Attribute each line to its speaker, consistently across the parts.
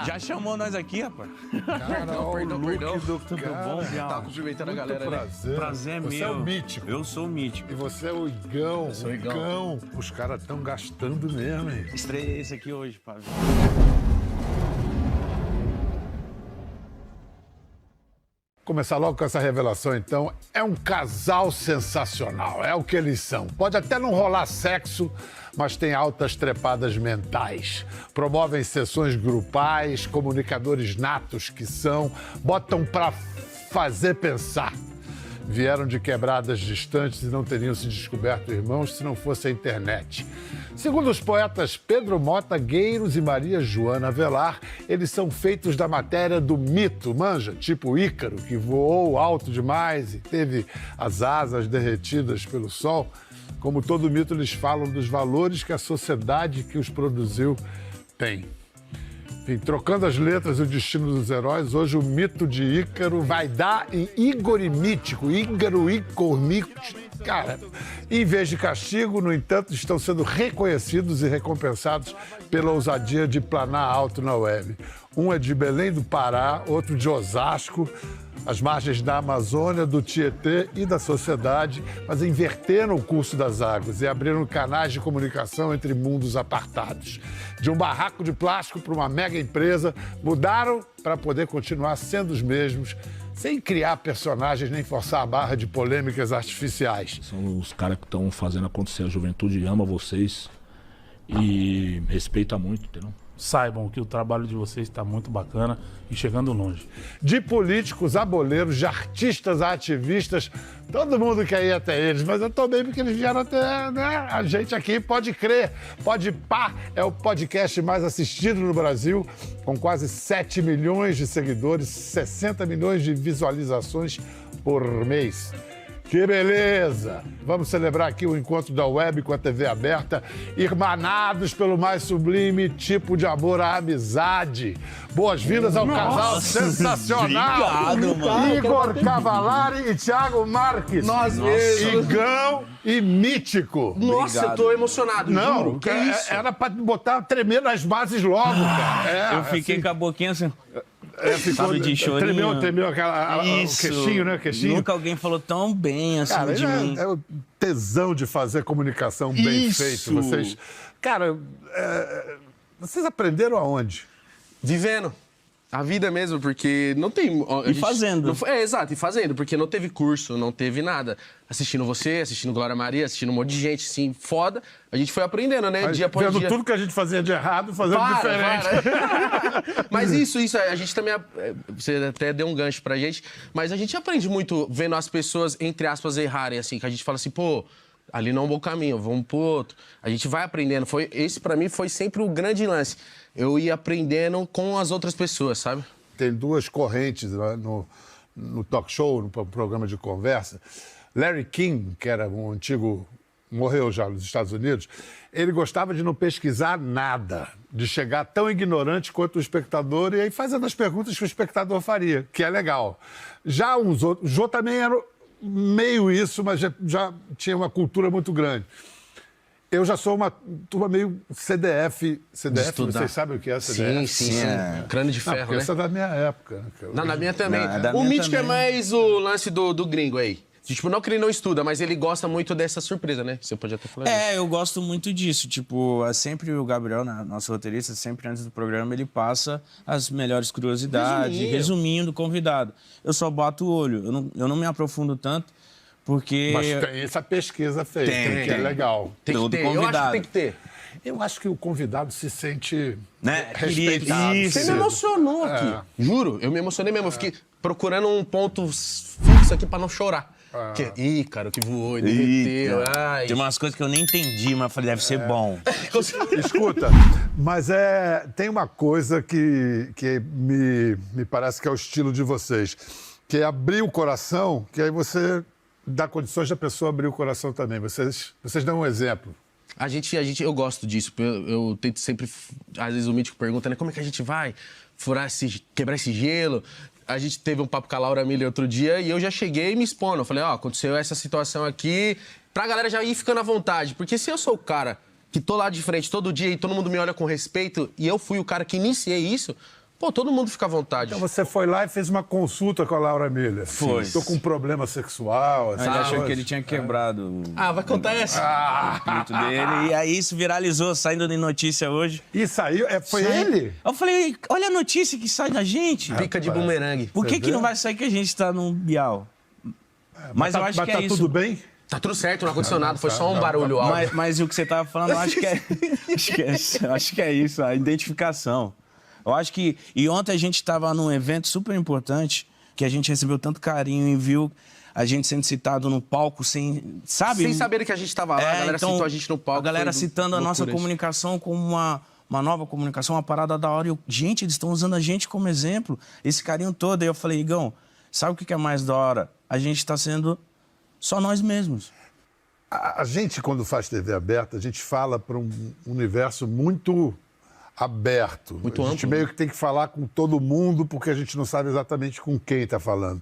Speaker 1: Já chamou nós aqui, rapaz.
Speaker 2: Cara,
Speaker 1: Perdão. Tudo bom, Bial?
Speaker 3: Tá cumprimentando a galera,
Speaker 2: prazer.
Speaker 1: Prazer é meu.
Speaker 2: Você é o mítico.
Speaker 1: Eu sou o mítico.
Speaker 2: E você é o Igão.
Speaker 3: sou o Igão.
Speaker 2: Os caras estão gastando mesmo, hein?
Speaker 1: Estreiei esse aqui hoje, pá.
Speaker 2: Começar logo com essa revelação, então. É um casal sensacional, é o que eles são. Pode até não rolar sexo, mas tem altas trepadas mentais. Promovem sessões grupais, comunicadores natos que são, botam pra fazer pensar. Vieram de quebradas distantes e não teriam se descoberto irmãos se não fosse a internet. Segundo os poetas Pedro Mota Gueiros e Maria Joana Avelar, eles são feitos da matéria do mito, manja, tipo Ícaro, que voou alto demais e teve as asas derretidas pelo sol. Como todo mito, eles falam dos valores que a sociedade que os produziu tem. Enfim, trocando as letras e o destino dos heróis, hoje o mito de Ícaro vai dar em Igor e Mítico, Ícaro e Mítico. Cara, em vez de castigo, no entanto, estão sendo reconhecidos e recompensados pela ousadia de planar alto na web. Um é de Belém do Pará, outro de Osasco, as margens da Amazônia, do Tietê e da sociedade, mas inverteram o curso das águas e abriram canais de comunicação entre mundos apartados. De um barraco de plástico para uma mega empresa, mudaram para poder continuar sendo os mesmos, sem criar personagens nem forçar a barra de polêmicas artificiais.
Speaker 4: São os caras que estão fazendo acontecer. A juventude ama vocês e respeita muito, entendeu?
Speaker 5: Saibam que o trabalho de vocês está muito bacana e chegando longe.
Speaker 2: De políticos a boleiros, de artistas a ativistas, todo mundo quer ir até eles, mas eu tô bem porque eles vieram até, né? A gente aqui pode crer. Pode pá, é o podcast mais assistido no Brasil, com quase 7 milhões de seguidores, 60 milhões de visualizações por mês. Que beleza! Vamos celebrar aqui o encontro da web com a TV aberta, irmanados pelo mais sublime tipo de amor à amizade. Boas-vindas ao casal sensacional!
Speaker 1: Obrigado, mano.
Speaker 2: Igor Cavalari e Thiago Marques.
Speaker 3: Nós mesmos.
Speaker 2: Igão e Mítico.
Speaker 3: Nossa,
Speaker 1: Obrigado.
Speaker 3: eu tô emocionado,
Speaker 2: Não,
Speaker 3: juro. Que isso?
Speaker 2: era pra botar tremer nas bases logo, cara.
Speaker 1: Eu fiquei com a boquinha assim.
Speaker 2: Ficou,
Speaker 1: Sabe, de chorinho.
Speaker 2: tremeu o queixinho, né? Queixinho.
Speaker 1: Nunca alguém falou tão bem assim
Speaker 2: Cara,
Speaker 1: de mim.
Speaker 2: é o tesão de fazer comunicação bem feito. Vocês, cara, vocês aprenderam aonde?
Speaker 3: Vivendo. A vida mesmo, porque não tem...
Speaker 1: Fazendo.
Speaker 3: Exato, e fazendo, porque não teve curso, não teve nada. Assistindo você, assistindo Glória Maria, assistindo um monte de gente, assim, foda. A gente foi aprendendo, né? Dia após
Speaker 2: Vendo
Speaker 3: dia.
Speaker 2: tudo que a gente fazia de errado, fazendo diferente.
Speaker 3: Para. Mas isso, a gente também... Você até deu um gancho pra gente, mas a gente aprende muito vendo as pessoas, entre aspas, errarem, assim, que a gente fala assim, pô, ali não é um bom caminho, vamos pro outro. A gente vai aprendendo. Esse, pra mim, foi sempre o grande lance. Eu ia aprendendo com as outras pessoas, sabe?
Speaker 2: Tem duas correntes no talk show, no programa de conversa. Larry King, que era um antigo... morreu já nos Estados Unidos, ele gostava de não pesquisar nada, de chegar tão ignorante quanto o espectador e aí fazendo as perguntas que o espectador faria, que é legal. Já uns outros... O Jô também era meio isso, mas já tinha uma cultura muito grande. Eu já sou uma turma meio CDF. CDF, vocês sabem o que é CDF?
Speaker 3: Sim. Crânio de ferro,
Speaker 2: porque
Speaker 3: né?
Speaker 2: essa é da minha época. Né?
Speaker 3: Não, na minha também.
Speaker 1: Não, é da
Speaker 3: O
Speaker 1: minha
Speaker 3: Mítico
Speaker 1: também.
Speaker 3: é mais o lance do gringo aí. Tipo, não que ele não estuda, mas ele gosta muito dessa surpresa, né? Você pode até falar disso.
Speaker 1: Eu gosto muito disso. Tipo, sempre o Gabriel, nosso roteirista, sempre antes do programa, ele passa as melhores curiosidades, resumindo o convidado. Eu só boto o olho, eu não me aprofundo tanto, porque...
Speaker 2: Mas tem essa pesquisa feita, que é legal.
Speaker 3: Tem que
Speaker 1: do
Speaker 3: ter, eu acho que
Speaker 1: convidado.
Speaker 3: tem que ter.
Speaker 2: Eu acho que o convidado se sente
Speaker 1: Querido.
Speaker 2: respeitado.
Speaker 1: Isso.
Speaker 3: Você me emocionou aqui. Juro, eu me emocionei mesmo. Eu fiquei procurando um ponto fixo aqui pra não chorar. Que Ícaro que voou e derreteu. Ai.
Speaker 1: Tem umas coisas que eu nem entendi, mas falei, deve ser bom.
Speaker 2: Escuta, mas tem uma coisa que me parece que é o estilo de vocês, que é abrir o coração, que aí você dá condições da pessoa abrir o coração também. Vocês dão um exemplo.
Speaker 3: Eu gosto disso. Eu tento sempre... Às vezes o Mítico pergunta, né? Como é que a gente vai quebrar esse gelo? A gente teve um papo com a Laura Miller outro dia e eu já cheguei me expondo. Eu falei, aconteceu essa situação aqui, pra galera já ir ficando à vontade. Porque se eu sou o cara que tô lá de frente todo dia e todo mundo me olha com respeito e eu fui o cara que iniciei isso, pô, todo mundo fica à vontade.
Speaker 2: Então você foi lá e fez uma consulta com a Laura Miller.
Speaker 1: Foi.
Speaker 2: Estou com um problema sexual.
Speaker 1: Ele achou que ele tinha quebrado
Speaker 3: Vai contar essa?
Speaker 1: o espírito dele. E aí isso viralizou, saindo de notícia hoje.
Speaker 2: E saiu, foi ele?
Speaker 1: Eu falei, olha a notícia que sai da gente.
Speaker 3: Pica de bumerangue.
Speaker 1: Por que não vai sair que a gente tá no Bial? Mas eu acho que é isso.
Speaker 2: Tá tudo bem?
Speaker 3: Tá tudo certo, não aconteceu nada, foi só um barulho alto.
Speaker 1: Mas o que você tava falando, eu acho que é isso, a identificação. Eu acho que... E ontem a gente estava num evento super importante, que a gente recebeu tanto carinho e viu a gente sendo citado no palco sem... Sabe?
Speaker 3: Sem saber que a gente estava lá, a galera citou a gente no palco.
Speaker 1: A galera citando a nossa comunicação como uma nova comunicação, uma parada da hora. E gente, eles estão usando a gente como exemplo. Esse carinho todo. Aí eu falei, Igão, sabe o que é mais da hora? A gente está sendo só nós mesmos.
Speaker 2: A gente, quando faz TV aberta, a gente fala para um universo muito aberto.
Speaker 3: Muito
Speaker 2: a gente
Speaker 3: amplo.
Speaker 2: meio que tem que falar com todo mundo, porque a gente não sabe exatamente com quem está falando.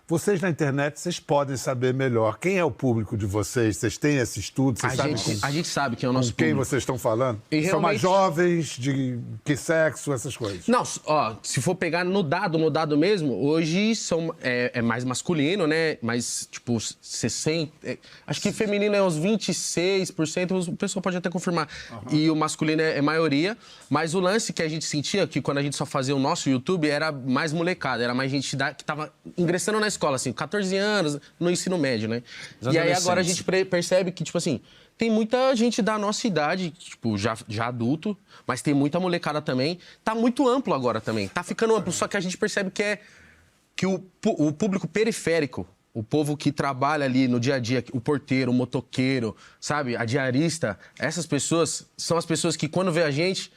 Speaker 2: Vocês na internet, vocês podem saber melhor. Quem é o público de vocês? Vocês têm esse estudo? Vocês sabem
Speaker 3: A gente sabe quem é o nosso
Speaker 2: com quem
Speaker 3: público.
Speaker 2: vocês estão falando?
Speaker 3: E
Speaker 2: São mais
Speaker 3: realmente-
Speaker 2: jovens, de que sexo, essas coisas?
Speaker 3: Não, ó, se for pegar no dado mesmo, hoje é mais masculino, né? Mais, tipo, 60... acho que feminino é uns 26%, o pessoal pode até confirmar. E o masculino é maioria. Mas o lance que a gente sentia, que quando a gente só fazia o nosso YouTube, era mais molecada, era mais gente que tava ingressando na escola, assim, 14 anos, no ensino médio, né?
Speaker 1: Os
Speaker 3: E aí agora a
Speaker 1: adolescentes.
Speaker 3: gente percebe que, tipo assim, tem muita gente da nossa idade, tipo, já adulto, mas tem muita molecada também. Tá muito amplo agora também. Tá ficando amplo, só que a gente percebe que o público periférico, o povo que trabalha ali no dia a dia, o porteiro, o motoqueiro, sabe? A diarista, essas pessoas são as pessoas que, quando vê a gente,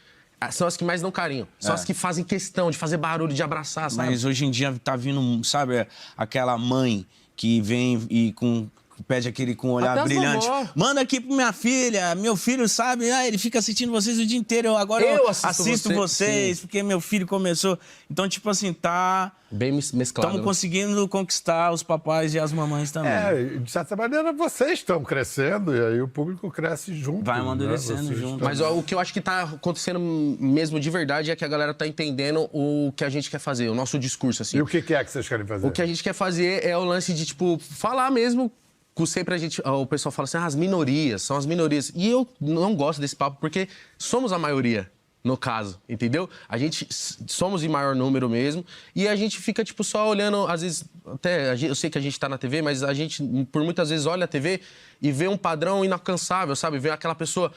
Speaker 3: são as que mais dão carinho. São as que fazem questão de fazer barulho, de abraçar, sabe?
Speaker 1: Mas hoje em dia tá vindo, sabe, aquela mãe que vem e pede aquele com um olhar
Speaker 3: Até as
Speaker 1: brilhante.
Speaker 3: vovó.
Speaker 1: Manda aqui pra minha filha, meu filho, sabe? Ele fica assistindo vocês o dia inteiro. Agora eu assisto vocês, porque meu filho começou. Então, tipo assim,
Speaker 3: Bem mesclado.
Speaker 1: estamos
Speaker 3: né?
Speaker 1: conseguindo conquistar os papais e as mamães também.
Speaker 2: De certa maneira, vocês estão crescendo e aí o público cresce junto.
Speaker 1: Vai amadurecendo
Speaker 2: Vocês
Speaker 1: junto.
Speaker 2: estão-
Speaker 3: Mas ó, o que eu acho que tá acontecendo mesmo de verdade é que a galera tá entendendo o que a gente quer fazer, o nosso discurso, assim.
Speaker 2: E o que é que vocês querem fazer?
Speaker 3: O que a gente quer fazer é o lance de, tipo, falar mesmo. Sempre o pessoal fala assim, as minorias, são as minorias. E eu não gosto desse papo porque somos a maioria, no caso, entendeu? A gente somos em maior número mesmo e a gente fica, tipo, só olhando, às vezes, até eu sei que a gente tá na TV, mas a gente, por muitas vezes, olha a TV e vê um padrão inalcançável, sabe? Vê aquela pessoa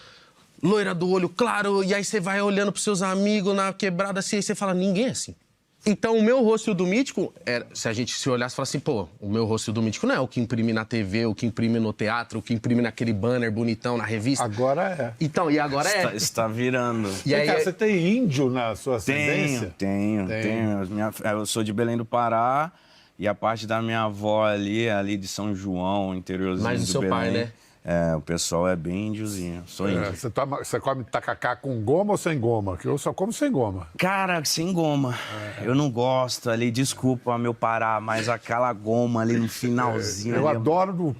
Speaker 3: loira do olho claro e aí você vai olhando pros seus amigos na quebrada assim e você fala, ninguém é assim. Então, o meu rosto e o do Mítico, se a gente se olhasse e falasse assim, pô, o meu rosto e o do Mítico não é o que imprime na TV, o que imprime no teatro, o que imprime naquele banner bonitão na revista.
Speaker 2: Agora é.
Speaker 3: Então, e agora é.
Speaker 1: Está virando.
Speaker 3: E aí,
Speaker 2: Cara, você tem índio na sua ascendência?
Speaker 1: Tenho. Eu sou de Belém do Pará e a parte da minha avó ali de São João, interiorzinho
Speaker 3: mais do seu
Speaker 1: Belém.
Speaker 3: pai, né?
Speaker 1: O pessoal é bem índiozinho. Sou índio.
Speaker 2: Você come tacacá com goma ou sem goma? Que eu só como sem goma.
Speaker 1: Cara, sem goma. Eu não gosto ali, desculpa meu Pará, mas aquela goma ali no finalzinho.
Speaker 2: Eu
Speaker 1: ali,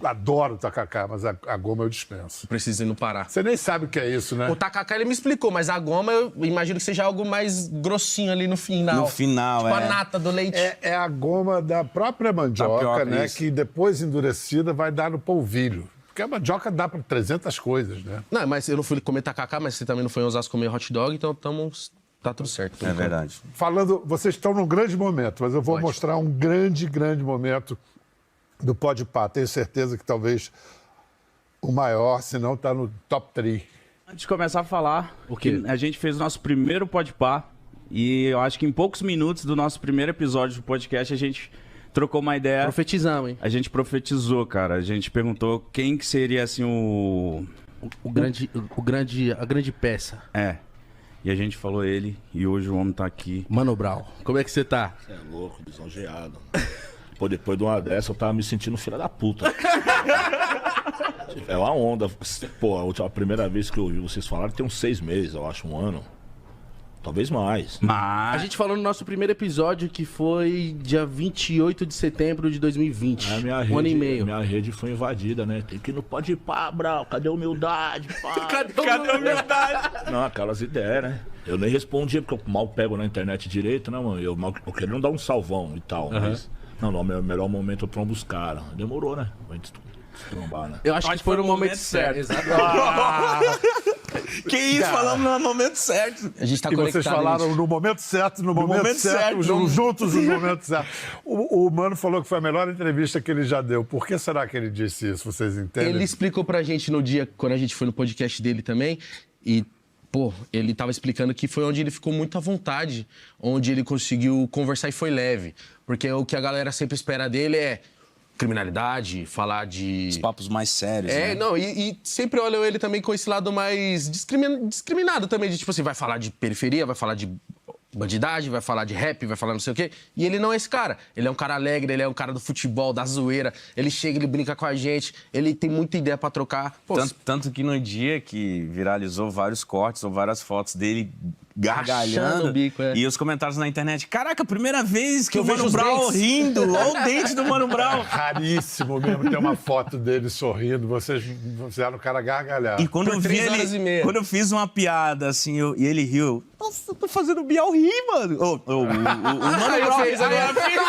Speaker 2: adoro tacacá, mas a goma eu dispenso.
Speaker 3: Preciso ir no Pará.
Speaker 2: Você nem sabe o que é isso, né?
Speaker 3: O tacacá ele me explicou, mas a goma eu imagino que seja algo mais grossinho ali no final.
Speaker 1: No final,
Speaker 3: tipo a nata do leite.
Speaker 2: É a goma da própria mandioca,
Speaker 1: Tapioca,
Speaker 2: né?
Speaker 1: isso.
Speaker 2: Que depois endurecida vai dar no polvilho. Porque a mandioca dá para 300 coisas, né?
Speaker 3: Não, mas eu não fui comer tacacá, mas você também não foi em Osasco comer hot dog, então tá tudo certo.
Speaker 1: É verdade.
Speaker 2: Falando, vocês estão num grande momento, mas eu vou mostrar um grande momento do Podpah. Tenho certeza que talvez o maior, se não está no top 3.
Speaker 6: Antes de começar a falar,
Speaker 3: O quê?
Speaker 6: a gente fez o nosso primeiro Podpah e eu acho que em poucos minutos do nosso primeiro episódio do podcast a gente trocou uma ideia.
Speaker 3: Profetizamos, hein?
Speaker 6: A gente profetizou, cara. A gente perguntou quem que seria assim
Speaker 3: A grande peça.
Speaker 6: E a gente falou ele e hoje o homem tá aqui.
Speaker 3: Mano Brown, como é que você tá?
Speaker 4: Você é louco, lisonjeado. Pô, depois de uma dessa eu tava me sentindo filha da puta. É uma onda. Pô, a primeira vez que eu ouvi vocês falarem tem uns 6 meses, eu acho, um ano. Talvez mais.
Speaker 3: A gente falou no nosso primeiro episódio que foi dia 28 de setembro de 2020. Um ano e meio.
Speaker 4: Minha rede foi invadida, né? Tem que ir no Pode Pá, Brau. Cadê a humildade, pá?
Speaker 3: Cadê a humildade?
Speaker 4: Não, aquelas ideias, né? Eu nem respondia, porque eu mal pego na internet direito, né, mano? Eu queria não dar um salvão e tal, mas... Não, no melhor momento eu trombo os caras. Demorou, né? Pra gente trombar, né?
Speaker 3: Eu acho que foi no momento certo.
Speaker 1: Que isso, falamos no momento certo.
Speaker 3: A gente tá
Speaker 2: E
Speaker 3: conectado.
Speaker 2: vocês falaram no momento certo, no momento certo, juntos no momento certo. O Mano falou que foi a melhor entrevista que ele já deu. Por que será que ele disse isso? Vocês entendem?
Speaker 3: Ele explicou pra gente no dia, quando a gente foi no podcast dele também, e, pô, ele tava explicando que foi onde ele ficou muito à vontade, onde ele conseguiu conversar e foi leve. Porque o que a galera sempre espera dele é criminalidade, falar de...
Speaker 1: Os papos mais sérios, né?
Speaker 3: Não, e sempre olham ele também com esse lado mais discriminado também, de tipo assim, vai falar de periferia, vai falar de bandidagem, vai falar de rap, vai falar não sei o quê. E ele não é esse cara. Ele é um cara alegre, ele é um cara do futebol, da zoeira. Ele chega, ele brinca com a gente, ele tem muita ideia pra trocar. Pô,
Speaker 1: Tanto que no dia que viralizou vários cortes ou várias fotos dele gargalhando,
Speaker 3: Rachando o bico,
Speaker 1: e os comentários na internet, caraca, primeira vez que
Speaker 3: eu
Speaker 1: o
Speaker 3: vejo
Speaker 1: Mano
Speaker 3: os
Speaker 1: Brown
Speaker 3: dentes.
Speaker 1: rindo, olha o dente do Mano Brown.
Speaker 2: Raríssimo mesmo ter uma foto dele sorrindo, vocês fizeram o cara gargalhar.
Speaker 1: E quando
Speaker 3: Por
Speaker 1: eu vi
Speaker 3: 3 horas e meia.
Speaker 1: quando eu fiz uma piada assim, e ele riu, nossa, eu tô fazendo o Bial rir, mano. O Mano Brown
Speaker 3: fez, aí eu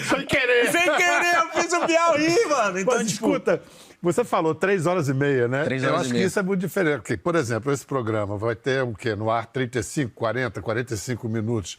Speaker 2: Sem querer!
Speaker 1: sem querer, eu fiz o Bial rir, mano. Então,
Speaker 2: Mas
Speaker 1: tipo,
Speaker 2: escuta, você falou 3 horas e meia, né?
Speaker 3: 3
Speaker 2: Eu
Speaker 3: horas
Speaker 2: acho
Speaker 3: e
Speaker 2: que
Speaker 3: meia.
Speaker 2: isso é muito diferente. Porque, por exemplo, esse programa vai ter o quê? No ar 35, 40, 45 minutos.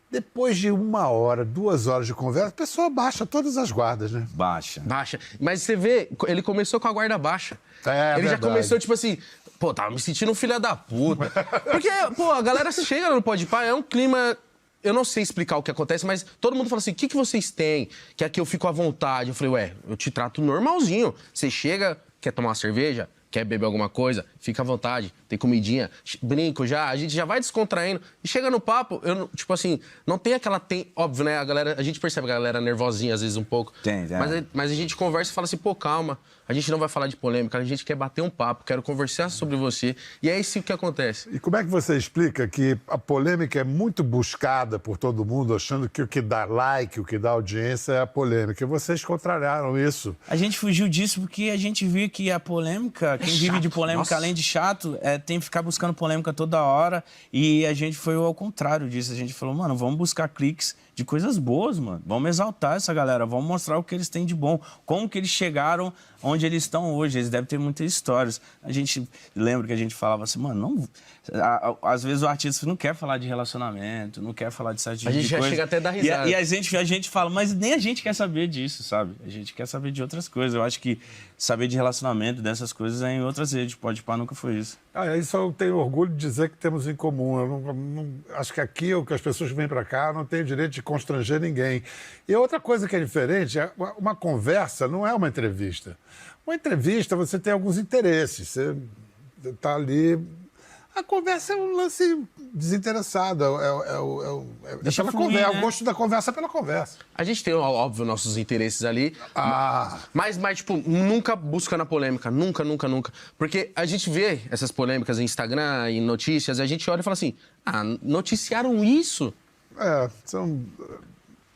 Speaker 2: Depois de 1 hora, 2 horas de conversa, a pessoa baixa todas as guardas, né?
Speaker 1: baixa.
Speaker 3: baixa. Mas você vê, ele começou com a guarda baixa.
Speaker 2: É,
Speaker 3: ele já
Speaker 2: verdade.
Speaker 3: começou, tipo assim, pô, tava me sentindo um filho da puta. Porque, pô, a galera chega no Podpah, é um clima... Eu não sei explicar o que acontece, mas todo mundo fala assim, o que vocês têm? Que aqui eu fico à vontade. Eu falei, ué, eu te trato normalzinho. Você chega, quer tomar uma cerveja, quer beber alguma coisa, fica à vontade, tem comidinha, brinco já, a gente já vai descontraindo. E chega no papo, eu, tipo assim, não tem aquela... óbvio, né, a gente percebe a galera nervosinha às vezes um pouco.
Speaker 1: Tem.
Speaker 3: Mas a gente conversa e fala assim, pô, calma, a gente não vai falar de polêmica, a gente quer bater um papo, quero conversar sobre você. E é isso que acontece.
Speaker 2: E como é que você explica que a polêmica é muito buscada por todo mundo, achando que o que dá like, o que dá audiência é a polêmica? E vocês contrariaram isso.
Speaker 1: A gente fugiu disso porque a gente viu que a polêmica, quem vive de polêmica,
Speaker 3: Nossa.
Speaker 1: além de chato, tem que ficar buscando polêmica toda hora. E a gente foi ao contrário disso. A gente falou, mano, vamos buscar cliques de coisas boas, mano. Vamos exaltar essa galera, vamos mostrar o que eles têm de bom. Como que eles chegaram onde eles estão hoje. Eles devem ter muitas histórias. A gente lembra que a gente falava assim, mano, não... Às vezes o artista não quer falar de relacionamento, não quer falar de certo tipo
Speaker 3: A gente
Speaker 1: de
Speaker 3: já
Speaker 1: coisa.
Speaker 3: chega até a dar risada.
Speaker 1: E a gente fala, mas nem a gente quer saber disso, sabe? A gente quer saber de outras coisas. Eu acho que saber de relacionamento, dessas coisas, é em outras redes. Podpah nunca foi isso.
Speaker 2: Isso eu tenho orgulho de dizer que temos em comum. Eu acho que aqui, o que as pessoas que vêm para cá, não tem o direito de constranger ninguém. E outra coisa que é diferente, uma conversa não é uma entrevista. Uma entrevista, você tem alguns interesses. Você está ali... A conversa é um lance desinteressado.
Speaker 1: Deixa
Speaker 2: pela
Speaker 1: fluir,
Speaker 2: conversa,
Speaker 1: né?
Speaker 2: o gosto da conversa é pela conversa.
Speaker 3: A gente tem, óbvio, nossos interesses ali.
Speaker 2: Ah.
Speaker 3: Mas, tipo, nunca busca na polêmica. Nunca. Porque a gente vê essas polêmicas em Instagram, em notícias, e a gente olha e fala assim, noticiaram isso?
Speaker 2: São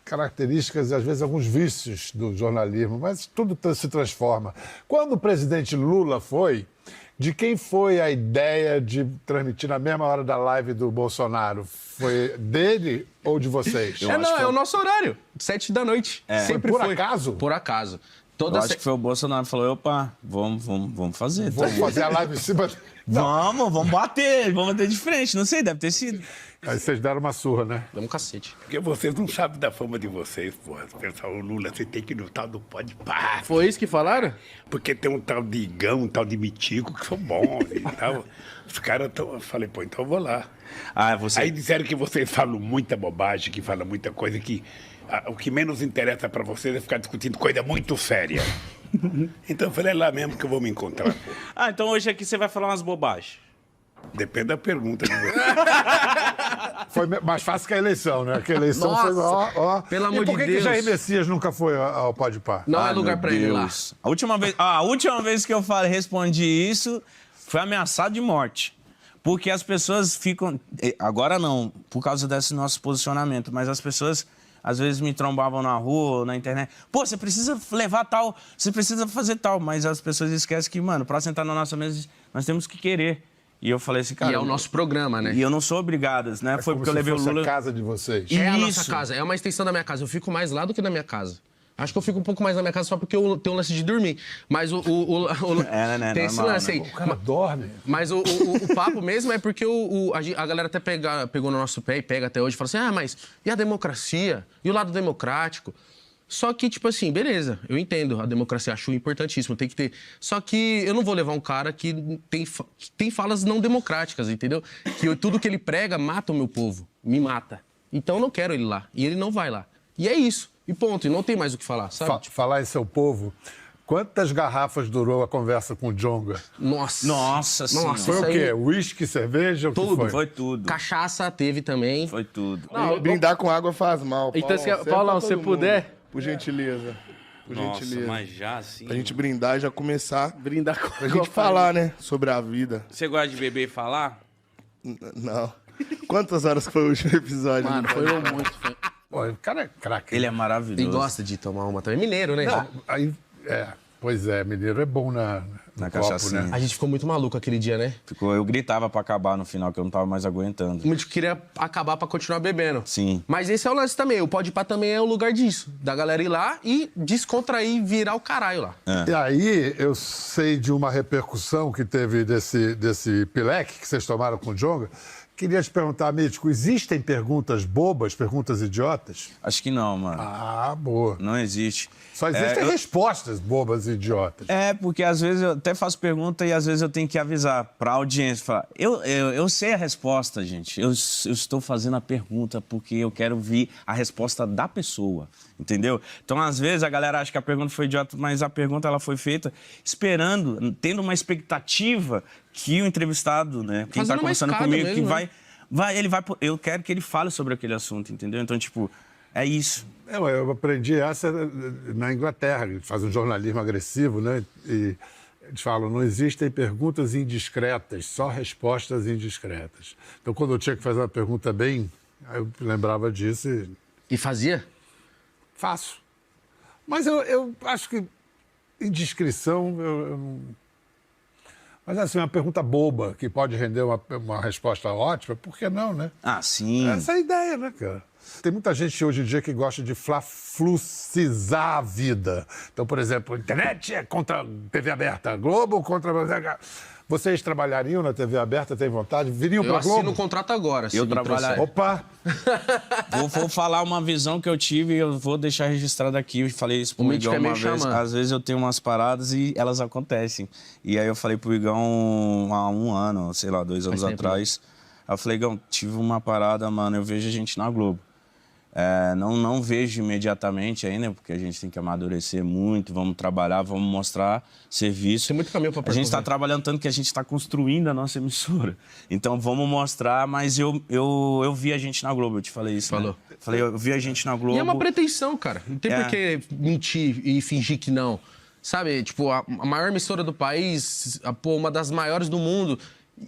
Speaker 2: características e, às vezes, alguns vícios do jornalismo, mas tudo se transforma. Quando o presidente Lula foi, de quem foi a ideia de transmitir na mesma hora da live do Bolsonaro? Foi dele ou de vocês?
Speaker 3: É o nosso horário, 7 da noite. Sempre
Speaker 2: Por
Speaker 3: foi.
Speaker 2: acaso?
Speaker 3: Por acaso.
Speaker 1: Eu acho que foi o Bolsonaro que falou, opa, vamos fazer.
Speaker 2: Vamos fazer a live em cima...
Speaker 1: Vamos bater de frente. Não sei, deve ter sido.
Speaker 2: Aí vocês deram uma surra, né?
Speaker 3: Dá um cacete.
Speaker 7: Porque vocês não sabem da fama de vocês, porra. Pessoal, o Lula, você tem que ir no tal do Podpah.
Speaker 3: Foi isso que falaram?
Speaker 7: Porque tem um tal de Igão, um tal de Mitico, que são bons e tal. Os caras estão... Eu falei, pô, então eu vou lá. Aí disseram que vocês falam muita bobagem, que falam muita coisa que... o que menos interessa pra vocês é ficar discutindo coisa muito séria. Então eu falei, é lá mesmo que eu vou me encontrar.
Speaker 6: Então hoje aqui você vai falar umas bobagens.
Speaker 7: Depende da pergunta de você.
Speaker 2: Foi mais fácil que a eleição, né? Que a eleição
Speaker 3: Nossa,
Speaker 2: foi...
Speaker 3: pelo amor
Speaker 2: e por
Speaker 3: de
Speaker 2: que
Speaker 3: Deus.
Speaker 2: que Jair Messias nunca foi ao Podpah?
Speaker 3: Não é lugar pra ele lá.
Speaker 1: A última vez que eu respondi isso, foi ameaçado de morte. Porque as pessoas ficam... Agora não, por causa desse nosso posicionamento, mas as pessoas às vezes me trombavam na rua ou na internet. Pô, você precisa levar tal, você precisa fazer tal. Mas as pessoas esquecem que, mano, pra sentar na nossa mesa, nós temos que querer. E eu falei assim, cara...
Speaker 3: E é o nosso programa, né?
Speaker 1: E eu não sou obrigado, né? Foi porque eu levei o Lula...
Speaker 2: a casa de vocês.
Speaker 3: É a nossa casa, é uma extensão da minha casa. Eu fico mais lá do que na minha casa. Acho que eu fico um pouco mais na minha casa só porque eu tenho um lance de dormir. Mas
Speaker 1: né?
Speaker 3: tem esse lance aí.
Speaker 2: O cara dorme.
Speaker 3: Mas o papo mesmo é porque a galera até pegou no nosso pé e pega até hoje e fala assim, mas e a democracia? E o lado democrático? Só que, tipo assim, beleza, eu entendo, a democracia acho importantíssimo, tem que ter. Só que eu não vou levar um cara que tem falas não democráticas, entendeu? Que tudo que ele prega mata o meu povo, me mata. Então eu não quero ele lá, e ele não vai lá. E é isso. E ponto, e não tem mais o que falar, sabe?
Speaker 2: Falar em seu povo, quantas garrafas durou a conversa com o Djonga?
Speaker 1: Nossa senhora.
Speaker 2: Foi o quê? Uísque, cerveja? O que
Speaker 3: Tudo.
Speaker 1: Foi tudo.
Speaker 3: Cachaça teve também.
Speaker 1: Foi tudo.
Speaker 8: Não, brindar com água faz mal.
Speaker 5: Então, Paulão, se você puder...
Speaker 8: Por gentileza. Por gentileza.
Speaker 1: Mas já assim...
Speaker 8: Pra gente brindar e já começar.
Speaker 5: Brindar com
Speaker 8: Pra gente falar, né? Sobre a vida.
Speaker 1: Você gosta de beber e falar?
Speaker 8: Não. Quantas horas que foi o último episódio?
Speaker 5: Mano, foi muito.
Speaker 2: Pô, o cara é craque.
Speaker 1: Ele é maravilhoso.
Speaker 3: E gosta de tomar uma também. Mineiro, né?
Speaker 2: Pois é, mineiro é bom na copo,
Speaker 1: cachaçinha.
Speaker 2: né?
Speaker 3: A gente ficou muito maluco aquele dia, né?
Speaker 1: Eu gritava pra acabar no final, que eu não tava mais aguentando.
Speaker 3: A gente queria acabar pra continuar bebendo.
Speaker 1: Sim.
Speaker 3: Mas esse é o lance também. O Pode Pá também é o lugar disso. Da galera ir lá e descontrair, virar o caralho lá.
Speaker 2: E aí, eu sei de uma repercussão que teve desse pileque que vocês tomaram com o Djonga. Queria te perguntar, Mítico, existem perguntas bobas, perguntas idiotas?
Speaker 1: Acho que não, mano.
Speaker 2: Ah, boa.
Speaker 1: Não existe.
Speaker 2: Só existem respostas bobas e idiotas.
Speaker 1: Porque às vezes eu até faço pergunta e às vezes eu tenho que avisar pra audiência. Falar, eu sei a resposta, gente. Eu estou fazendo a pergunta porque eu quero ouvir a resposta da pessoa, entendeu? Então, às vezes, a galera acha que a pergunta foi idiota, mas a pergunta ela foi feita esperando, tendo uma expectativa que o entrevistado, né? Quem está conversando comigo, mesmo, que eu quero que ele fale sobre aquele assunto, entendeu? Então, tipo, é isso.
Speaker 2: Eu aprendi essa na Inglaterra, eles fazem um jornalismo agressivo, né? E eles falam, não existem perguntas indiscretas, só respostas indiscretas. Então, quando eu tinha que fazer uma pergunta bem, eu lembrava disso e...
Speaker 3: E fazia?
Speaker 2: Faço. Mas eu acho que indiscrição, eu não... Mas, assim, uma pergunta boba, que pode render uma resposta ótima, por que não, né?
Speaker 1: Ah, sim.
Speaker 2: Essa é a ideia, né, cara? Tem muita gente hoje em dia que gosta de fla-flucizar a vida. Então, por exemplo, internet é contra TV aberta, Globo contra... Vocês trabalhariam na TV aberta, tem vontade? Viriam pra Globo?
Speaker 3: Eu assino o contrato agora.
Speaker 1: Eu trabalharia.
Speaker 2: Opa!
Speaker 1: Vou falar uma visão que eu tive e eu vou deixar registrado aqui. Eu falei isso pro Igão uma vez. Às vezes eu tenho umas paradas e elas acontecem. E aí eu falei pro Igão há 1 ano, sei lá, 2 anos atrás. Aí eu falei, Igão, tive uma parada, mano, eu vejo a gente na Globo. Não vejo imediatamente ainda, porque a gente tem que amadurecer muito, vamos trabalhar, vamos mostrar serviço.
Speaker 3: Tem muito caminho para percorrer.
Speaker 1: A gente está trabalhando tanto que a gente está construindo a nossa emissora. Então vamos mostrar, mas eu vi a gente na Globo, eu te falei isso.
Speaker 3: Falou.
Speaker 1: Né? Falei, eu vi a gente na Globo.
Speaker 3: E é uma pretensão, cara. Não tem por que mentir e fingir que não. Sabe, tipo, a maior emissora do país, uma das maiores do mundo.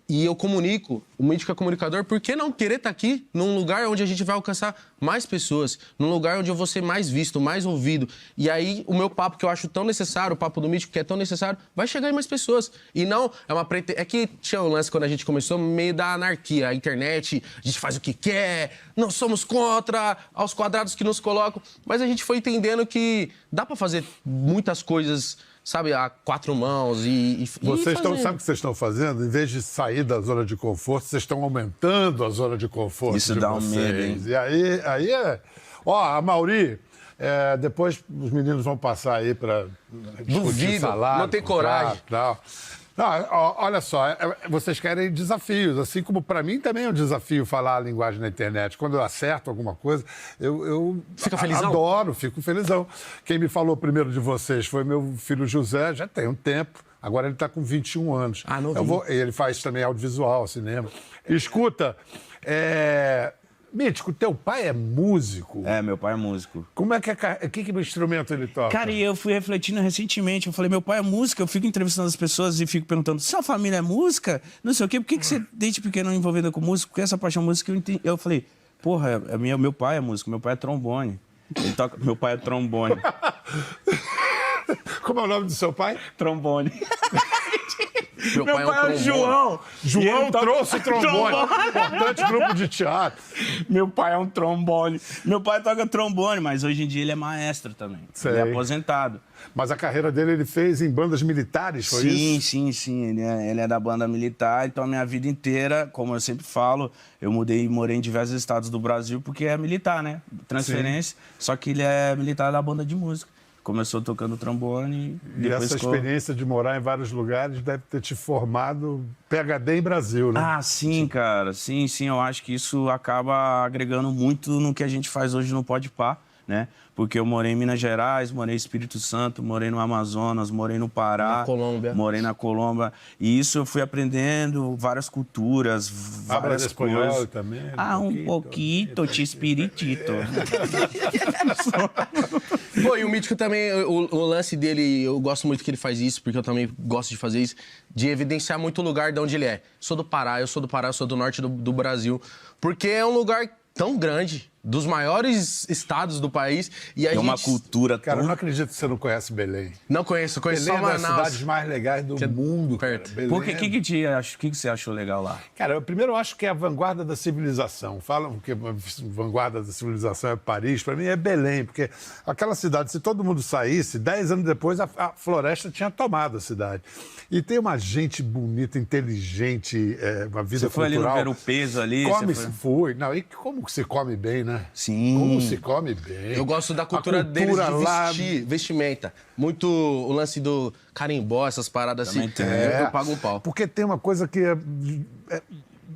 Speaker 3: E eu comunico, o Mítico é comunicador, por que não querer estar aqui num lugar onde a gente vai alcançar mais pessoas, num lugar onde eu vou ser mais visto, mais ouvido. E aí o meu papo que eu acho tão necessário, o papo do Mítico que é tão necessário, vai chegar em mais pessoas. E não, é que tinha um lance quando a gente começou, meio da anarquia, a internet, a gente faz o que quer, não somos contra, aos quadrados que nos colocam. Mas a gente foi entendendo que dá pra fazer muitas coisas, sabe, a 4 mãos
Speaker 2: Vocês sabe o que vocês estão fazendo? Em vez de sair da zona de conforto, vocês estão aumentando a zona de conforto.
Speaker 1: Isso
Speaker 2: de
Speaker 1: dá
Speaker 2: vocês.
Speaker 1: um medo, hein?
Speaker 2: E aí é... Ó, a Mauri, depois os meninos vão passar aí para discutir salário.
Speaker 3: Não tem coragem.
Speaker 2: Tal. Não, olha só, vocês querem desafios, assim como para mim também é um desafio falar a linguagem na internet. Quando eu acerto alguma coisa, eu
Speaker 3: Fica felizão?
Speaker 2: Adoro, fico felizão. Quem me falou primeiro de vocês foi meu filho José, já tem um tempo. Agora ele está com 21 anos.
Speaker 3: Ah, não vi.
Speaker 2: Ele faz também audiovisual, cinema. Escuta, Mítico, teu pai é músico?
Speaker 1: É, meu pai é músico.
Speaker 2: Como é que que instrumento ele toca?
Speaker 1: Cara, e eu fui refletindo recentemente, eu falei, meu pai é músico, eu fico entrevistando as pessoas e fico perguntando, sua família é música? Não sei o quê, por que você desde pequeno envolvida com música? Por que essa paixão música? Eu falei, porra, meu pai é músico, meu pai é trombone. Ele toca, meu pai é trombone.
Speaker 2: Como é o nome do seu pai?
Speaker 1: Trombone.
Speaker 3: Meu pai é o
Speaker 1: João.
Speaker 2: João trouxe o trombone. Importante grupo de teatro.
Speaker 1: Meu pai é um trombone. Meu pai toca trombone, mas hoje em dia ele é maestro também.
Speaker 2: Sei.
Speaker 1: Ele é aposentado.
Speaker 2: Mas a carreira dele ele fez em bandas militares, foi isso?
Speaker 1: Sim. Ele é da banda militar, então a minha vida inteira, como eu sempre falo, eu morei em diversos estados do Brasil porque é militar, né? Transferência. Só que ele é militar da banda de música. Começou tocando trombone.
Speaker 2: E essa experiência de morar em vários lugares deve ter te formado PhD em Brasil, né?
Speaker 1: Ah, sim, cara. Sim. Eu acho que isso acaba agregando muito no que a gente faz hoje no Podpah, né? Porque eu morei em Minas Gerais, morei em Espírito Santo, morei no Amazonas, morei no Pará.
Speaker 3: Na Colômbia.
Speaker 1: Morei na Colômbia. E isso eu fui aprendendo várias culturas, várias coisas.
Speaker 2: Também?
Speaker 1: Um pouquito, te espiritito.
Speaker 3: Pô, e o Mítico também, o lance dele, eu gosto muito que ele faz isso, porque eu também gosto de fazer isso, de evidenciar muito o lugar de onde ele é. Sou do Pará, eu sou do norte do Brasil, porque é um lugar tão grande, dos maiores estados do país. E
Speaker 1: é uma cultura
Speaker 2: Cara,
Speaker 1: tão...
Speaker 2: eu não acredito que você não conhece Belém.
Speaker 3: Não conheço
Speaker 2: Belém
Speaker 3: só
Speaker 2: é uma das
Speaker 3: Manaus.
Speaker 2: cidades mais legais do mundo.
Speaker 3: Perto.
Speaker 2: Belém
Speaker 1: Por que você achou legal lá?
Speaker 2: Cara, primeiro eu acho que é a vanguarda da civilização. Falam que a vanguarda da civilização é Paris, para mim é Belém, porque aquela cidade, se todo mundo saísse, 10 anos depois a floresta tinha tomado a cidade. E tem uma gente bonita, inteligente, uma vida cultural.
Speaker 1: Você foi ali no Ver o Peso ali?
Speaker 2: Fui. Não, e como que se come bem, né?
Speaker 1: Sim.
Speaker 2: Como se come bem.
Speaker 3: Eu gosto da cultura deles de vestimenta. Muito o lance do carimbó, essas paradas
Speaker 1: também
Speaker 3: assim.
Speaker 1: tem.
Speaker 3: Eu pago um pau.
Speaker 2: Porque tem uma coisa que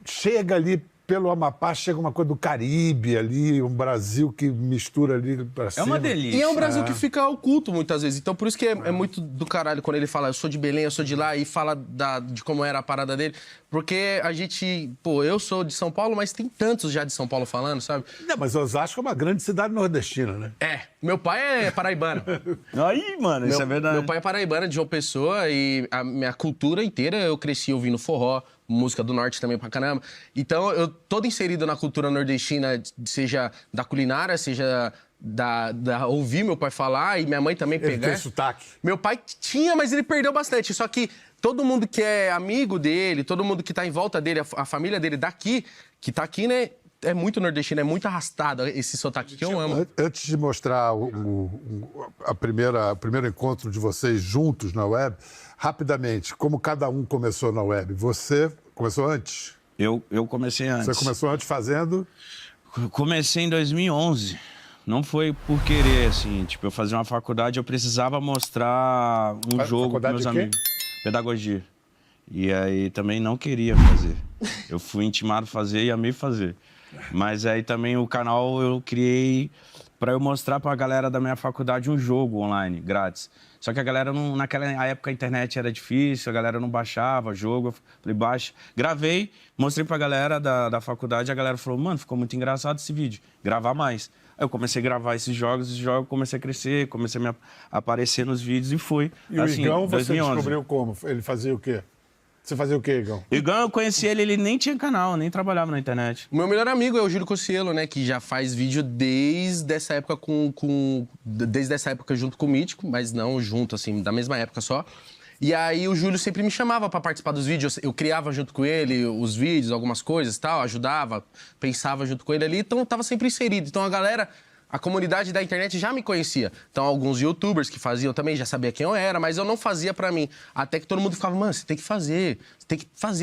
Speaker 2: chega ali pelo Amapá, chega uma coisa do Caribe ali, um Brasil que mistura ali pra cima.
Speaker 1: É uma delícia.
Speaker 3: E é um Brasil que fica oculto muitas vezes. Então por isso que é muito do caralho quando ele fala eu sou de Belém, eu sou de lá, e fala de como era a parada dele. Porque a gente... Pô, eu sou de São Paulo, mas tem tantos já de São Paulo falando, sabe?
Speaker 2: Não, mas Osasco é uma grande cidade nordestina, né?
Speaker 3: É. Meu pai é paraibano.
Speaker 1: Aí, mano, isso é verdade.
Speaker 3: Meu pai é paraibano, de João Pessoa, e a minha cultura inteira eu cresci ouvindo forró, música do norte também pra caramba. Então, eu todo inserido na cultura nordestina, seja da culinária, seja da ouvir meu pai falar e minha mãe também pegar.
Speaker 2: Ele tem sotaque.
Speaker 3: Meu pai tinha, mas ele perdeu bastante. Só que todo mundo que é amigo dele, todo mundo que tá em volta dele, a família dele daqui, que tá aqui, né? É muito nordestino, é muito arrastado esse sotaque que eu amo.
Speaker 2: Antes de mostrar o primeiro encontro de vocês juntos na web, rapidamente, como cada um começou na web? Você começou antes?
Speaker 1: Eu comecei antes.
Speaker 2: Você começou antes fazendo?
Speaker 1: Comecei em 2011. Não foi por querer, assim. Tipo, eu fazia uma faculdade, eu precisava mostrar um jogo para meus amigos. Pedagogia. E aí também não queria fazer. Eu fui intimado a fazer e amei fazer. Mas aí também o canal eu criei para eu mostrar para a galera da minha faculdade um jogo online, grátis. Só que a galera, naquela época a internet era difícil, a galera não baixava jogo. Eu falei, baixa. Gravei, mostrei para a galera da faculdade, a galera falou, mano, ficou muito engraçado esse vídeo, gravar mais. Aí eu comecei a gravar esses jogos comecei a crescer, comecei a aparecer nos vídeos e foi.
Speaker 2: E
Speaker 1: assim,
Speaker 2: o Igão,
Speaker 1: 2011.
Speaker 2: você descobriu como? Ele fazia o quê? Você fazia o quê, Igão?
Speaker 1: Igão, eu conheci ele nem tinha canal, nem trabalhava na internet.
Speaker 3: O meu melhor amigo é o Júlio Cossielo, né? Que já faz vídeo desde essa época desde essa época junto com o Mítico, mas não junto, assim, da mesma época só. E aí o Júlio sempre me chamava pra participar dos vídeos, eu criava junto com ele os vídeos, algumas coisas e tal, ajudava, pensava junto com ele ali, então eu tava sempre inserido. Então a comunidade da internet já me conhecia. Então, alguns youtubers que faziam também já sabia quem eu era, mas eu não fazia pra mim. Até que todo mundo ficava, mano, você tem que fazer,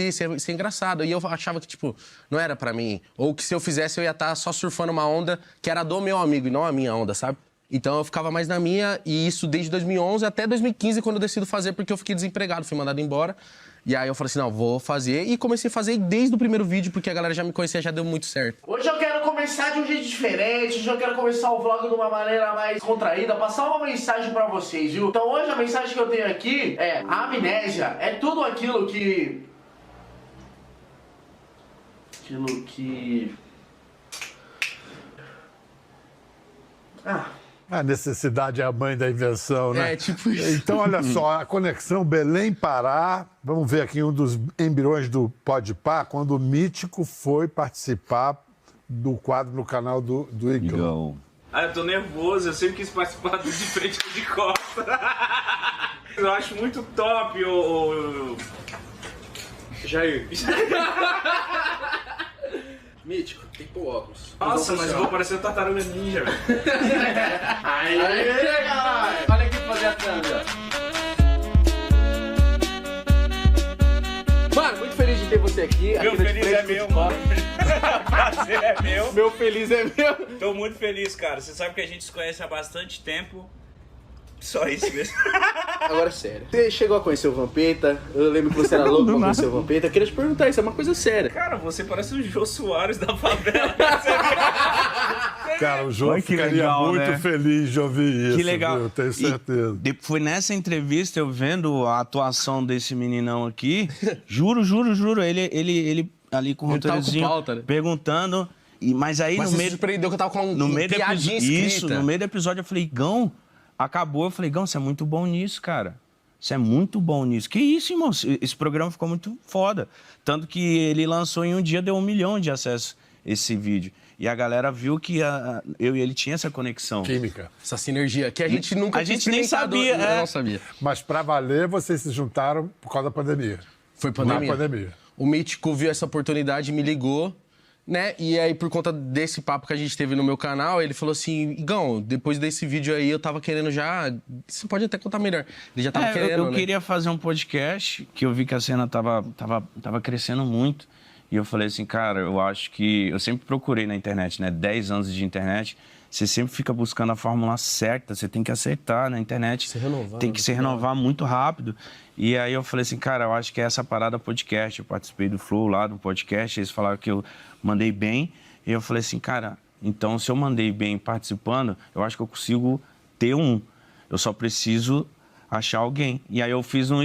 Speaker 3: isso é engraçado. E eu achava que, tipo, não era pra mim. Ou que se eu fizesse, eu ia estar só surfando uma onda que era do meu amigo e não a minha onda, sabe? Então, eu ficava mais na minha, e isso desde 2011 até 2015, quando eu decido fazer, porque eu fiquei desempregado, fui mandado embora. E aí eu falei assim, não, vou fazer. E comecei a fazer desde o primeiro vídeo, porque a galera já me conhecia, já deu muito certo.
Speaker 9: Hoje eu quero começar de um jeito diferente, hoje eu quero começar o vlog de uma maneira mais contraída, passar uma mensagem pra vocês, viu? Então hoje a mensagem que eu tenho aqui é: a amnésia é tudo aquilo que
Speaker 2: A necessidade é a mãe da invenção, né?
Speaker 3: É, tipo isso.
Speaker 2: Então, olha só, a conexão Belém-Pará. Vamos ver aqui um dos embriões do Podpah, quando o Mítico foi participar do quadro no canal do Igão.
Speaker 6: Eu tô nervoso, eu sempre quis participar do De Frente ou de Costa. Eu acho muito top, Jair.
Speaker 3: Mítico, tem que pôr óculos.
Speaker 6: Nossa, mas eu vou parecer o Tartaruga Ninja, velho.
Speaker 9: Aí, caralho. Olha aqui pra fazer a câmera.
Speaker 3: Mano, muito feliz de ter você aqui.
Speaker 6: Meu feliz é meu, mano. Prazer é meu.
Speaker 3: Meu feliz é meu.
Speaker 6: Tô muito feliz, cara. Você sabe que a gente se conhece há bastante tempo. Só isso mesmo.
Speaker 3: Agora, sério. Você chegou a conhecer o Vampeta? Eu lembro que você era louco pra conhecer o Vampeta. Eu queria te perguntar, isso é uma coisa séria.
Speaker 6: Cara, você parece o Jô Soares da favela.
Speaker 2: Cara, o Jô ficaria
Speaker 1: legal,
Speaker 2: muito
Speaker 1: né?
Speaker 2: feliz de ouvir isso.
Speaker 1: Que legal.
Speaker 2: Viu? Tenho certeza.
Speaker 1: Foi nessa entrevista, eu vendo a atuação desse meninão aqui, juro, ele ali com o
Speaker 3: Ele tava com
Speaker 1: roteirozinho,
Speaker 3: pauta, né?
Speaker 1: perguntando, mas aí
Speaker 3: Mas
Speaker 1: no
Speaker 3: você
Speaker 1: meio...
Speaker 3: surpreendeu que eu tava com
Speaker 1: no meio da
Speaker 3: piadinha escrita.
Speaker 1: Isso, no meio do episódio eu falei, Igão, acabou, eu falei, Igão, você é muito bom nisso, cara. Você é muito bom nisso. Que isso, irmão? Esse programa ficou muito foda. Tanto que ele lançou em um dia, deu 1 milhão de acessos esse vídeo. E a galera viu que eu e ele tinha essa conexão.
Speaker 2: Química.
Speaker 3: Essa sinergia, que a gente nunca
Speaker 1: A
Speaker 3: tinha
Speaker 1: gente nem
Speaker 3: experimentado,
Speaker 1: sabia,
Speaker 3: eu não sabia.
Speaker 2: Mas pra valer, vocês se juntaram por causa da pandemia.
Speaker 3: Foi pandemia.
Speaker 2: Na pandemia.
Speaker 3: O Mítico viu essa oportunidade, me ligou, né? E aí, por conta desse papo que a gente teve no meu canal, ele falou assim, Igão, depois desse vídeo aí, eu tava querendo já... Você pode até contar melhor. Ele já tava querendo,
Speaker 1: eu
Speaker 3: né?
Speaker 1: queria fazer um podcast, que eu vi que a cena tava crescendo muito. E eu falei assim, cara, eu acho que... Eu sempre procurei na internet, né? 10 anos de internet. Você sempre fica buscando a fórmula certa. Você tem que acertar na internet.
Speaker 3: Se renovar.
Speaker 1: Tem que se renovar muito rápido. E aí eu falei assim, cara, eu acho que é essa parada podcast. Eu participei do Flow lá, do podcast. Eles falaram que eu mandei bem. E eu falei assim, cara, então se eu mandei bem participando, eu acho que eu consigo ter um. Eu só preciso achar alguém. E aí eu fiz no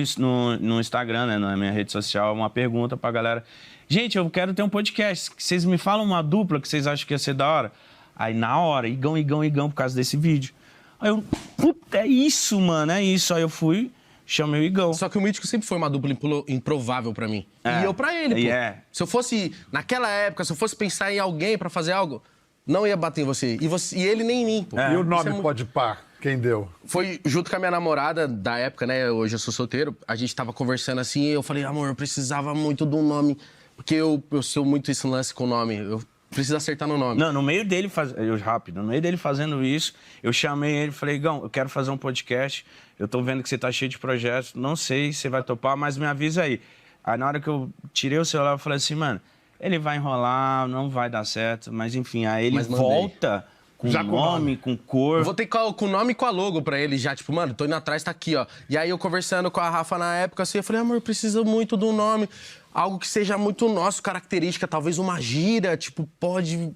Speaker 1: Instagram, né, na minha rede social, uma pergunta pra galera. Gente, eu quero ter um podcast. Vocês me falam uma dupla que vocês acham que ia ser da hora? Aí, na hora, Igão, por causa desse vídeo. Aí eu, puta, é isso, mano, é isso. Aí eu fui, chamei o Igão.
Speaker 3: Só que o Mítico sempre foi uma dupla improvável pra mim. E eu pra ele, pô. Se eu fosse, naquela época, se eu fosse pensar em alguém pra fazer algo, não ia bater em você. E ele nem em mim, pô.
Speaker 2: E o nome Podpah, quem deu?
Speaker 3: Foi junto com a minha namorada da época, né? Hoje eu sou solteiro. A gente tava conversando assim e eu falei, amor, eu precisava muito de um nome. Porque eu sou muito esse lance com o nome. Eu preciso acertar no nome.
Speaker 1: Não, no meio dele fazendo isso, eu chamei ele e falei, Igão, eu quero fazer um podcast. Eu tô vendo que você tá cheio de projetos. Não sei se você vai topar, mas me avisa aí. Aí na hora que eu tirei o celular, eu falei assim, mano, ele vai enrolar, não vai dar certo. Mas enfim, aí ele volta com nome, com cor.
Speaker 3: Eu vou ter com o nome e com a logo pra ele já. Tipo, mano, tô indo atrás, tá aqui, ó. E aí eu conversando com a Rafa na época, assim, eu falei, amor, eu preciso muito de um nome. Algo que seja muito nosso, característica, talvez uma gíria, tipo, pode...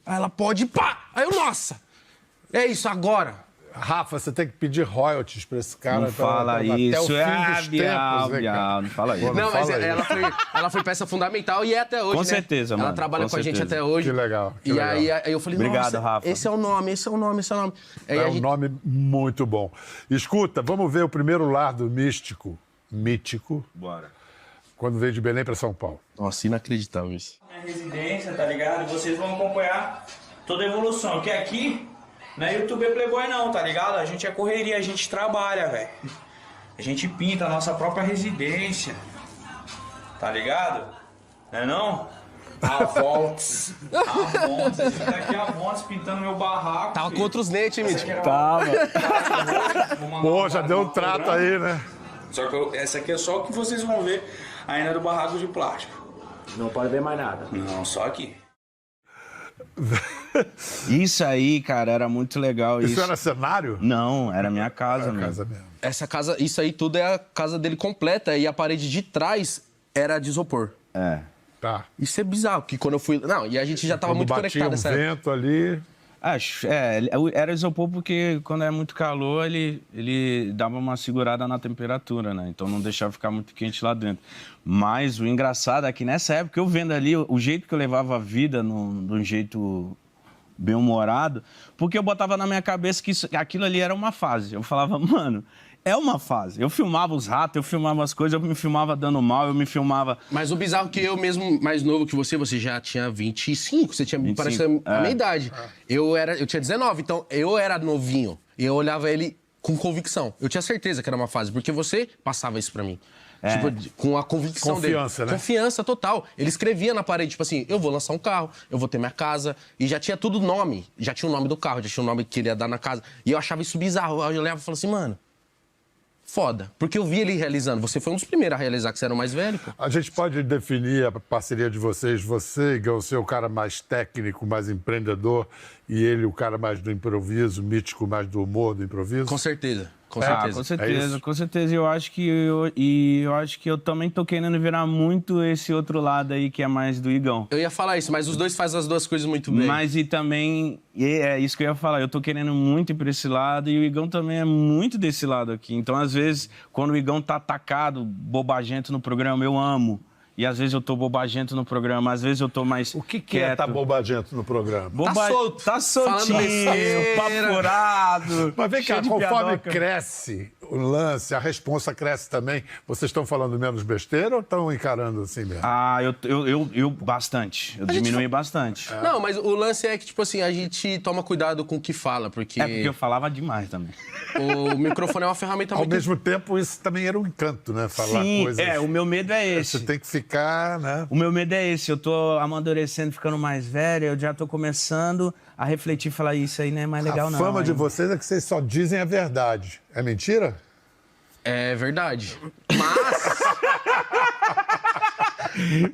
Speaker 3: Ela pode, pá! Aí eu, nossa! É isso, agora!
Speaker 2: Rafa, você tem que pedir royalties pra esse cara.
Speaker 1: Não fala
Speaker 2: Até
Speaker 1: isso,
Speaker 2: o fim dos tempos,
Speaker 1: Bial, não fala isso.
Speaker 3: Não, mas ela foi peça fundamental e é até hoje,
Speaker 1: Com
Speaker 3: né?
Speaker 1: certeza, mano.
Speaker 3: Ela trabalha com a gente até hoje.
Speaker 2: Que legal.
Speaker 3: E aí eu falei,
Speaker 1: obrigado,
Speaker 3: nossa,
Speaker 1: Rafa.
Speaker 3: esse é o nome.
Speaker 2: É um nome muito bom. Escuta, vamos ver o primeiro lar do Mítico.
Speaker 1: Bora.
Speaker 2: Quando veio de Belém para São Paulo.
Speaker 3: Nossa, inacreditável isso.
Speaker 6: Minha residência, tá ligado? Vocês vão acompanhar toda a evolução. Porque aqui não é YouTube Playboy não, tá ligado? A gente é correria, a gente trabalha, velho. A gente pinta a nossa própria residência. Tá ligado? Não é não? Avontes. A gente tá aqui Avontes pintando meu barraco.
Speaker 3: Tava com outros dentes, hein, Mítico?
Speaker 1: Tava.
Speaker 2: Pô, já deu um trato aí, né?
Speaker 6: Só que essa aqui é só o que vocês vão ver ainda do barraco de plástico. Não pode ver mais nada. Não, só aqui.
Speaker 1: Isso aí, cara, era muito legal.
Speaker 2: Isso era cenário?
Speaker 1: Não, era minha casa mesmo.
Speaker 2: Casa mesmo.
Speaker 3: Essa casa, isso aí tudo é a casa dele completa e a parede de trás era de isopor.
Speaker 1: É.
Speaker 2: Tá.
Speaker 3: Isso é bizarro, que quando eu fui... Não, e a gente já tava
Speaker 2: Quando
Speaker 3: muito
Speaker 2: batia
Speaker 3: conectado nessa época.
Speaker 2: vento ali...
Speaker 1: Era isopor porque quando é muito calor, ele dava uma segurada na temperatura, né? Então não deixava ficar muito quente lá dentro. Mas o engraçado é que nessa época, eu vendo ali, o jeito que eu levava a vida de um jeito bem-humorado, porque eu botava na minha cabeça que aquilo ali era uma fase. Eu falava, mano, é uma fase. Eu filmava os ratos, eu filmava as coisas, eu me filmava dando mal, eu me filmava...
Speaker 3: Mas o bizarro é que eu mesmo, mais novo que você já tinha 25, você tinha, 25, parece a minha idade. Eu tinha 19, então eu era novinho. E eu olhava ele com convicção. Eu tinha certeza que era uma fase, porque você passava isso pra mim. Tipo, com a convicção
Speaker 2: Confiança,
Speaker 3: dele.
Speaker 2: né?
Speaker 3: Confiança total. Ele escrevia na parede, tipo assim, eu vou lançar um carro, eu vou ter minha casa. E já tinha tudo nome. Já tinha o nome do carro, já tinha o nome que ele ia dar na casa. E eu achava isso bizarro. Eu olhava e falava assim, mano, foda. Porque eu vi ele realizando. Você foi um dos primeiros a realizar, que você era o mais velho, pô.
Speaker 2: A gente pode definir a parceria de vocês. Você, Igão, ser o cara mais técnico, mais empreendedor, e ele o cara mais do improviso, Mítico mais do humor, do improviso?
Speaker 3: Com certeza. Com
Speaker 1: certeza. Com certeza. Eu acho que eu também tô querendo virar muito esse outro lado aí, que é mais do Igão.
Speaker 3: Eu ia falar isso, mas os dois fazem as duas coisas muito bem.
Speaker 1: Mas e também, é isso que eu ia falar, eu tô querendo muito ir pra esse lado e o Igão também é muito desse lado aqui. Então, às vezes, quando o Igão tá atacado, bobagento no programa, eu amo. E às vezes eu tô bobagento no programa, às vezes eu tô mais
Speaker 2: O que
Speaker 1: quieto.
Speaker 2: é tá bobagento no programa?
Speaker 3: Tá solto.
Speaker 1: Tá soltinho, papurado.
Speaker 2: Mas vem cá,
Speaker 1: cheio de
Speaker 2: conforme
Speaker 1: piadoca.
Speaker 2: cresce o lance, a responsa cresce também, vocês estão falando menos besteira ou estão encarando assim mesmo?
Speaker 1: Ah, eu bastante. Eu diminui bastante.
Speaker 3: Não, mas o lance é que, tipo assim, a gente toma cuidado com o que fala, porque...
Speaker 1: É porque eu falava demais também.
Speaker 3: O microfone é uma ferramenta
Speaker 2: Ao
Speaker 3: muito...
Speaker 2: mesmo tempo, isso também era um encanto, né? Falar
Speaker 1: Sim,
Speaker 2: coisas...
Speaker 1: o meu medo é esse.
Speaker 2: Você tem que ficar, né?
Speaker 1: O meu medo é esse. Eu tô amadurecendo, ficando mais velho, eu já tô começando a refletir e falar, isso aí não é mais legal, não.
Speaker 2: A fama de
Speaker 1: hein?
Speaker 2: vocês é que vocês só dizem a verdade. É mentira?
Speaker 3: É verdade. Mas...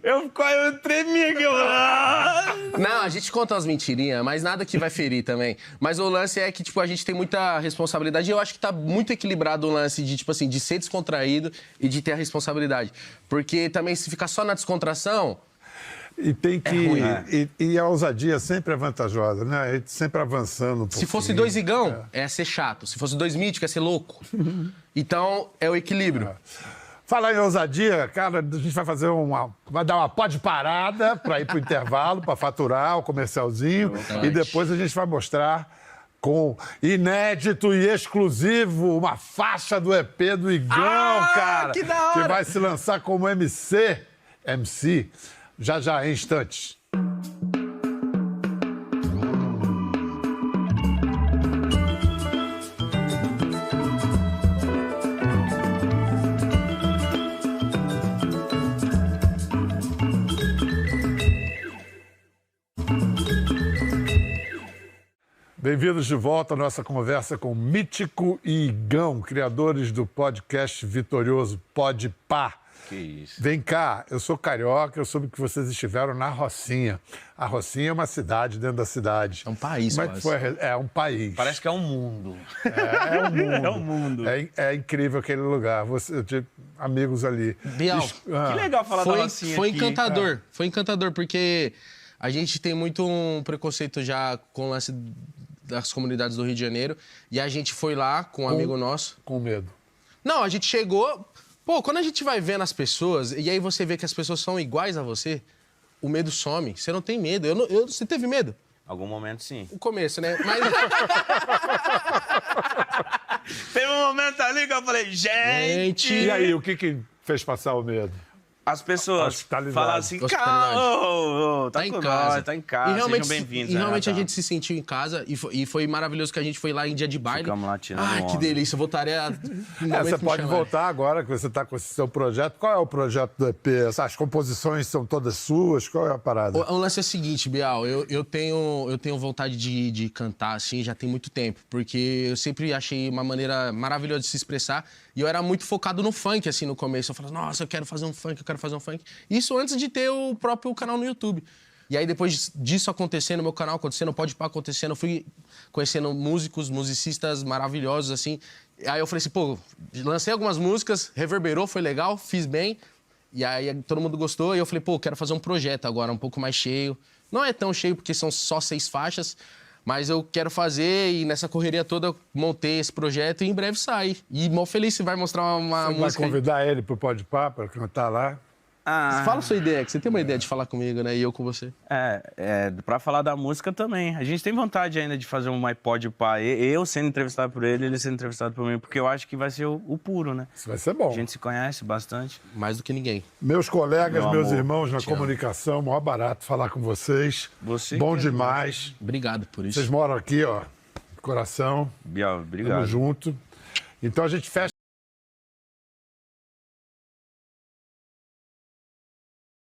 Speaker 1: Eu tremi aqui.
Speaker 3: Não, a gente conta umas mentirinhas, mas nada que vai ferir também. Mas o lance é que, tipo, a gente tem muita responsabilidade e eu acho que tá muito equilibrado o lance de, tipo assim, de ser descontraído e de ter a responsabilidade. Porque também, se ficar só na descontração...
Speaker 2: E tem que...
Speaker 3: É ruim, né?
Speaker 2: E a ousadia sempre é vantajosa, né? A gente sempre avançando um pouquinho.
Speaker 3: Se fosse 2 Igão, é ser chato. Se fosse 2 Mítico, é ser louco. Então, é o equilíbrio.
Speaker 2: Falar em ousadia, cara, a gente vai fazer vai dar uma pó de parada para ir pro intervalo, para faturar o comercialzinho. E depois a gente vai mostrar com inédito e exclusivo uma faixa do EP do Igão, cara.
Speaker 3: Que da hora!
Speaker 2: Que vai se lançar como MC, já em instantes. Bem-vindos de volta à nossa conversa com Mítico e Igão, criadores do podcast vitorioso Podpah.
Speaker 1: Que isso.
Speaker 2: Vem cá, eu sou carioca, eu soube que vocês estiveram na Rocinha. A Rocinha é uma cidade dentro da cidade.
Speaker 3: É um país,
Speaker 2: Como é que foi? É um país.
Speaker 1: Parece que é um mundo.
Speaker 2: É um mundo.
Speaker 1: É um mundo.
Speaker 2: É incrível aquele lugar. Eu tive amigos ali.
Speaker 3: Bial,
Speaker 1: Que legal falar da Rocinha
Speaker 3: foi
Speaker 1: aqui.
Speaker 3: encantador. Foi encantador, porque a gente tem muito um preconceito já com o lance das comunidades do Rio de Janeiro. E a gente foi lá com um amigo nosso.
Speaker 2: Com medo.
Speaker 3: Não, a gente chegou... Pô, quando a gente vai vendo as pessoas, e aí você vê que as pessoas são iguais a você, o medo some. Você não tem medo. Você teve medo?
Speaker 1: Algum momento, sim.
Speaker 3: O começo, né? Mas...
Speaker 1: Teve um momento ali que eu falei, gente...
Speaker 2: E aí, o que fez passar o medo?
Speaker 1: As pessoas
Speaker 2: Hospitalidade.
Speaker 1: falam assim,
Speaker 3: Hospitalidade.
Speaker 1: calma,
Speaker 3: Tá em
Speaker 1: com
Speaker 3: casa.
Speaker 1: nós, tá em casa,
Speaker 3: E realmente,
Speaker 1: sejam bem-vindos.
Speaker 3: E realmente
Speaker 1: tá.
Speaker 3: a gente se sentiu em casa e foi maravilhoso que a gente foi lá em dia de baile.
Speaker 1: Ficamos lá tirando
Speaker 3: Ai, que
Speaker 1: onda.
Speaker 3: delícia. Eu voltaria...
Speaker 2: Você pode voltar agora que você está com esse seu projeto. Qual é o projeto do EP? As composições são todas suas? Qual é a parada?
Speaker 3: O lance é o seguinte, Bial, eu tenho vontade de cantar, assim, já tem muito tempo, porque eu sempre achei uma maneira maravilhosa de se expressar e eu era muito focado no funk, assim, no começo. Eu falava, nossa, eu quero fazer um funk, eu quero fazer um funk. Isso antes de ter o próprio canal no YouTube. E aí, depois disso acontecendo, meu canal acontecendo, o Podpah acontecendo, eu fui conhecendo músicos, musicistas maravilhosos, assim. Aí eu falei assim, pô, lancei algumas músicas, reverberou, foi legal, fiz bem. E aí todo mundo gostou e eu falei, pô, quero fazer um projeto agora um pouco mais cheio. Não é tão cheio porque são só 6 faixas, mas eu quero fazer e nessa correria toda eu montei esse projeto e em breve sai. E mó feliz se vai mostrar uma
Speaker 2: Você
Speaker 3: música.
Speaker 2: vai convidar ele pro Podpah para cantar lá?
Speaker 3: Fala a sua ideia, que você tem uma ideia de falar comigo, né? E eu com você.
Speaker 1: Pra falar da música também. A gente tem vontade ainda de fazer um iPod Pá. Eu sendo entrevistado por ele sendo entrevistado por mim, porque eu acho que vai ser o puro, né?
Speaker 2: Isso vai ser bom.
Speaker 1: A gente se conhece bastante.
Speaker 3: Mais do que ninguém.
Speaker 2: Meus colegas, meus irmãos na comunicação, maior barato falar com vocês. Bom demais.
Speaker 3: Obrigado por isso.
Speaker 2: Vocês moram aqui, ó, coração.
Speaker 1: Obrigado.
Speaker 2: Tamo junto. Então a gente fecha